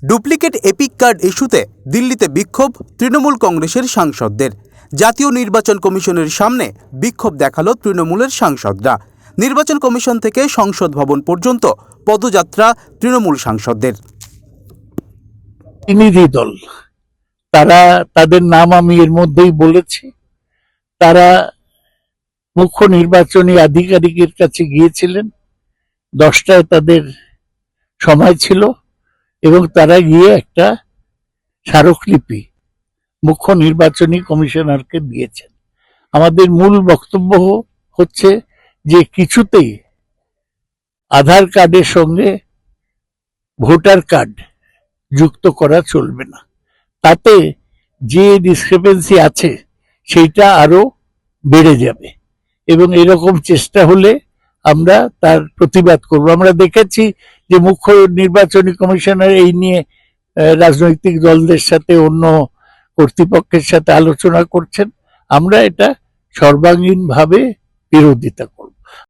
Duplicate epic card ইস্যুতে দিল্লিতে বিক্ষোভ তৃণমূল কংগ্রেসের সাংসদদের। জাতীয় নির্বাচন কমিশনের সামনে বিক্ষোভ দেখালো তৃণমূলের সাংসদরা। নির্বাচন কমিশন থেকে সংসদ ভবন পর্যন্ত পদযাত্রা তৃণমূল সাংসদদের। প্রতিনিধি দল, তারা তাদের নাম আমি এর মধ্যেই বলেছি, তারা মুখ্য নির্বাচনী আধিকারিকের কাছে গিয়েছিলেন। 10টায় তাদের সময় ছিল এবং তারা গিয়ে একটা স্মারকলিপি মুখ্য নির্বাচনী কমিশনারকে দিয়েছেন। আমাদের মূল বক্তব্য হচ্ছে যে কিছুতেই আধার কার্ডের সঙ্গে ভোটার কার্ড যুক্ত করা চলবে না। তাতে যে ডিসক্রিপেন্সি আছে সেইটা আরো বেড়ে যাবে এবং এরকম চেষ্টা হলে আমরা তার প্রতিবাদ করব। আমরা দেখেছি যে মুখ্য নির্বাচনী কমিশনার এই নিয়ে রাজনৈতিক দলদের সাথে, অন্য কর্তৃপক্ষের সাথে আলোচনা করছেন। আমরা এটা সর্বাঙ্গীনভাবে বিরোধিতা করব।